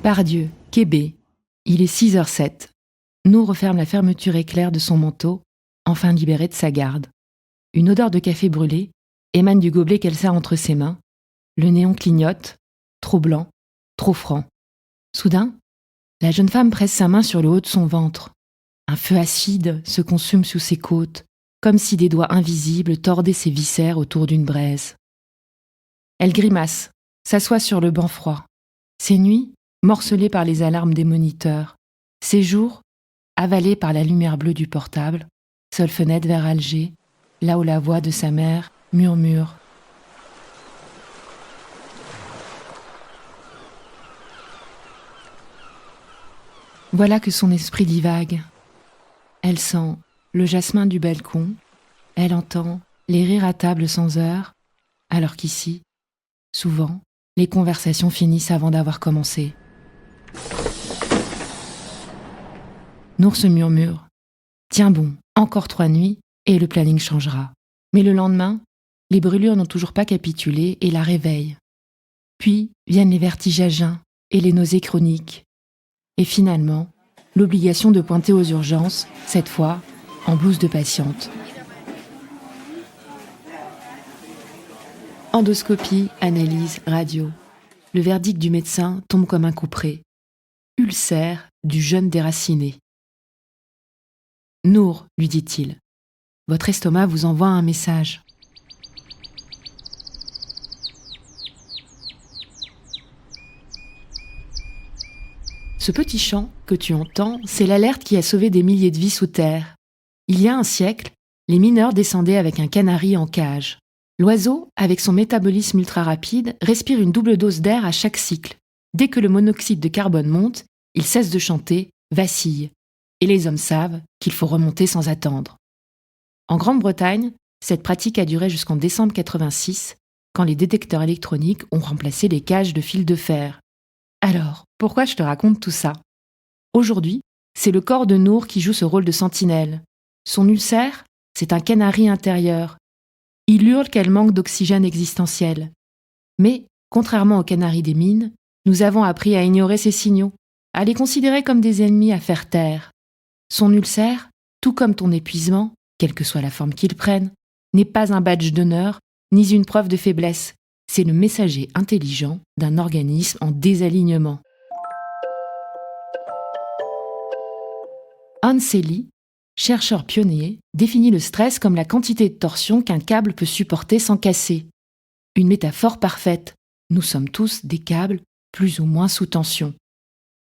Pardieu, Québec. Il est 6h07. Nour referme la fermeture éclair de son manteau, enfin libérée de sa garde. Une odeur de café brûlé émane du gobelet qu'elle serre entre ses mains. Le néon clignote, trop blanc, trop franc. Soudain, la jeune femme presse sa main sur le haut de son ventre. Un feu acide se consume sous ses côtes, comme si des doigts invisibles tordaient ses viscères autour d'une braise. Elle grimace, s'assoit sur le banc froid. Ses nuits, morcelées par les alarmes des moniteurs. Ses jours, avalés par la lumière bleue du portable. Seule fenêtre vers Alger, là où la voix de sa mère murmure. Voilà que son esprit divague. Elle sent le jasmin du balcon, elle entend les rires à table sans heure, alors qu'ici, souvent, les conversations finissent avant d'avoir commencé. Nour se murmure. Tiens bon, encore 3 nuits et le planning changera. Mais le lendemain, les brûlures n'ont toujours pas capitulé et la réveillent. Puis viennent les vertiges à jeun et les nausées chroniques. Et finalement, l'obligation de pointer aux urgences, cette fois en blouse de patiente. Endoscopie, analyse, radio. Le verdict du médecin tombe comme un couperet. Ulcère du jeune déraciné. Nour, lui dit-il, votre estomac vous envoie un message. Ce petit chant que tu entends, c'est l'alerte qui a sauvé des milliers de vies sous terre. Il y a un siècle, les mineurs descendaient avec un canari en cage. L'oiseau, avec son métabolisme ultra rapide, respire une double dose d'air à chaque cycle. Dès que le monoxyde de carbone monte, il cesse de chanter, vacille. Et les hommes savent qu'il faut remonter sans attendre. En Grande-Bretagne, cette pratique a duré jusqu'en décembre 86, quand les détecteurs électroniques ont remplacé les cages de fil de fer. Alors, pourquoi je te raconte tout ça ? Aujourd'hui, c'est le corps de Nour qui joue ce rôle de sentinelle. Son ulcère, c'est un canari intérieur. Il hurle qu'elle manque d'oxygène existentiel. Mais, contrairement aux canaris des mines, nous avons appris à ignorer ces signaux, à les considérer comme des ennemis à faire taire. Son ulcère, tout comme ton épuisement, quelle que soit la forme qu'il prenne, n'est pas un badge d'honneur, ni une preuve de faiblesse. C'est le messager intelligent d'un organisme en désalignement. Hans Selye, chercheur pionnier, définit le stress comme la quantité de torsion qu'un câble peut supporter sans casser. Une métaphore parfaite. Nous sommes tous des câbles, plus ou moins sous tension.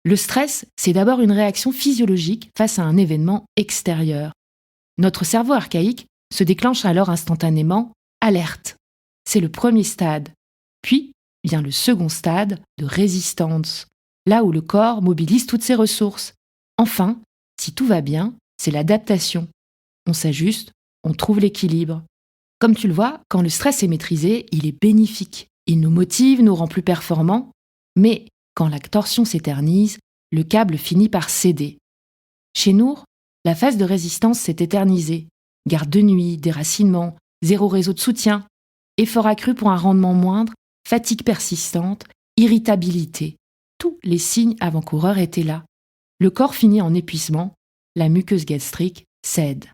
Le stress, c'est d'abord une réaction physiologique face à un événement extérieur. Notre cerveau archaïque se déclenche alors instantanément « alerte ». C'est le premier stade. Puis vient le second stade de résistance, là où le corps mobilise toutes ses ressources. Enfin, si tout va bien, c'est l'adaptation. On s'ajuste, on trouve l'équilibre. Comme tu le vois, quand le stress est maîtrisé, il est bénéfique. Il nous motive, nous rend plus performants. Mais quand la torsion s'éternise, le câble finit par céder. Chez Nour, la phase de résistance s'est éternisée. Garde de nuit, déracinement, zéro réseau de soutien, effort accru pour un rendement moindre, fatigue persistante, irritabilité. Tous les signes avant-coureurs étaient là. Le corps finit en épuisement, la muqueuse gastrique cède.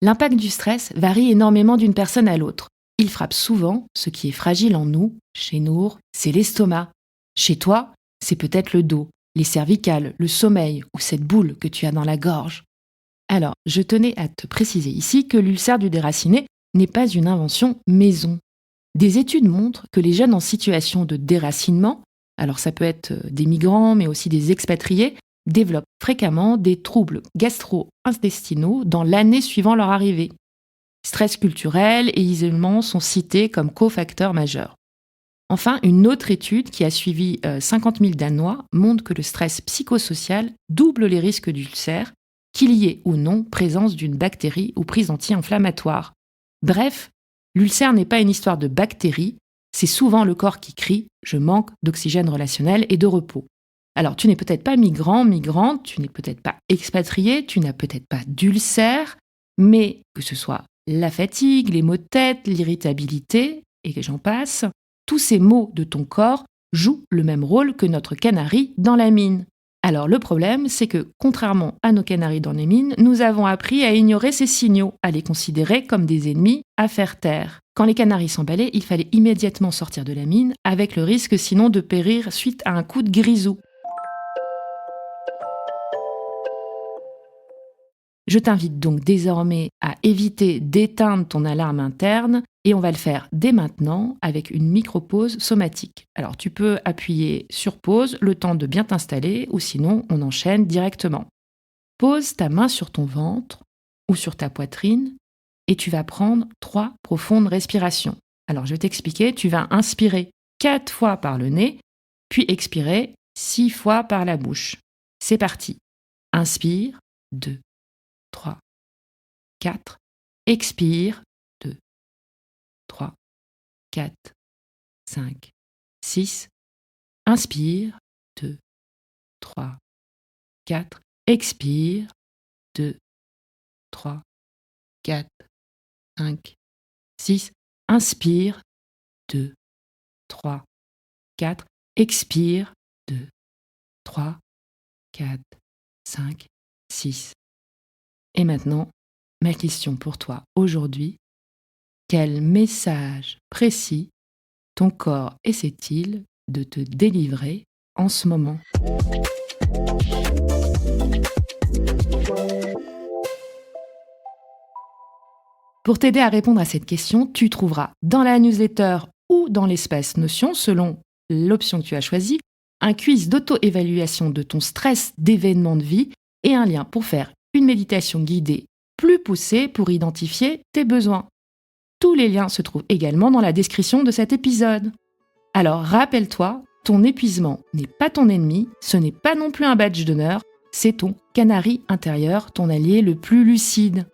L'impact du stress varie énormément d'une personne à l'autre. Il frappe souvent ce qui est fragile en nous. Chez Nour, c'est l'estomac. Chez toi, c'est peut-être le dos, les cervicales, le sommeil ou cette boule que tu as dans la gorge. Alors, je tenais à te préciser ici que l'ulcère du déraciné n'est pas une invention maison. Des études montrent que les jeunes en situation de déracinement, alors ça peut être des migrants mais aussi des expatriés, développent fréquemment des troubles gastro-intestinaux dans l'année suivant leur arrivée. Stress culturel et isolement sont cités comme cofacteurs majeurs. Enfin, une autre étude qui a suivi 50 000 Danois montre que le stress psychosocial double les risques d'ulcère, qu'il y ait ou non présence d'une bactérie ou prise anti-inflammatoire. Bref, l'ulcère n'est pas une histoire de bactéries, c'est souvent le corps qui crie « je manque d'oxygène relationnel et de repos ». Alors, tu n'es peut-être pas migrant, migrante, tu n'es peut-être pas expatrié, tu n'as peut-être pas d'ulcère, mais que ce soit la fatigue, les maux de tête, l'irritabilité, et que j'en passe, tous ces maux de ton corps joue le même rôle que notre canari dans la mine. Alors le problème, c'est que, contrairement à nos canaris dans les mines, nous avons appris à ignorer ces signaux, à les considérer comme des ennemis à faire taire. Quand les canaris s'emballaient, il fallait immédiatement sortir de la mine, avec le risque sinon de périr suite à un coup de grisou. Je t'invite donc désormais à éviter d'éteindre ton alarme interne et on va le faire dès maintenant avec une micro-pause somatique. Alors tu peux appuyer sur pause le temps de bien t'installer ou sinon on enchaîne directement. Pose ta main sur ton ventre ou sur ta poitrine et tu vas prendre 3 profondes respirations. Alors je vais t'expliquer, tu vas inspirer 4 fois par le nez puis expirer 6 fois par la bouche. C'est parti. Inspire, 2. 3, 4, expire, 2, 3, 4, 5, 6, inspire, 2, 3, 4, expire, 2, 3, 4, 5, 6, inspire, 2, 3, 4, expire, 2, 3, 4, 5, 6. Et maintenant, ma question pour toi aujourd'hui, quel message précis ton corps essaie-t-il de te délivrer en ce moment ? Pour t'aider à répondre à cette question, tu trouveras dans la newsletter ou dans l'espace Notion, selon l'option que tu as choisie, un quiz d'auto-évaluation de ton stress d'événement de vie et un lien pour faire une méditation guidée plus poussée pour identifier tes besoins. Tous les liens se trouvent également dans la description de cet épisode. Alors rappelle-toi, ton épuisement n'est pas ton ennemi, ce n'est pas non plus un badge d'honneur, c'est ton canari intérieur, ton allié le plus lucide.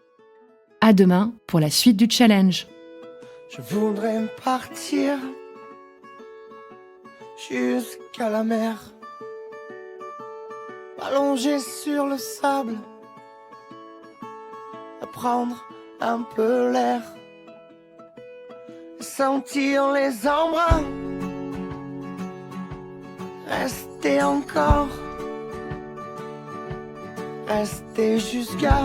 À demain pour la suite du challenge. Je voudrais partir jusqu'à la mer, allongé sur le sable, à prendre un peu l'air, sentir les embruns, rester encore, rester jusqu'à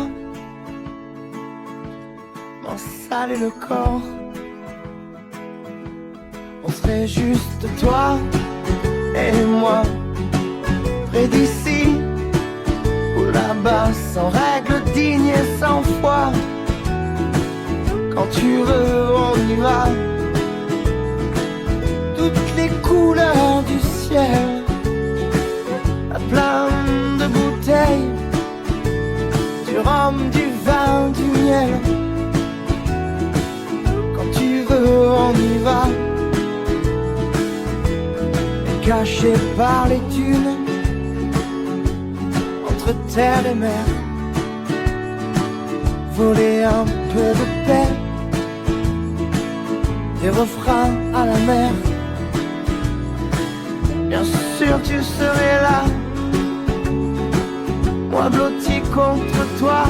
m'en saler le corps. On serait juste toi et moi, près d'ici ou là-bas, sans règles dignes et sans foi. Quand tu veux, on y va. Toutes les couleurs du ciel, à plein de bouteilles, du rhum, du vin, du miel. Quand tu veux, on y va. Caché par les dunes, entre terre et mer, voler un peu de paix, des refrains à la mer. Bien sûr tu serais là, moi blotti contre toi.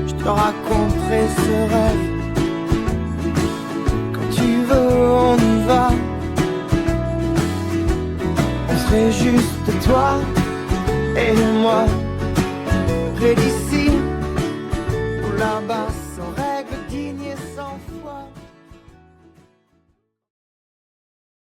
Je te raconterai ce rêve. Quand tu veux, on y va. On serait juste toi et moi, près d'ici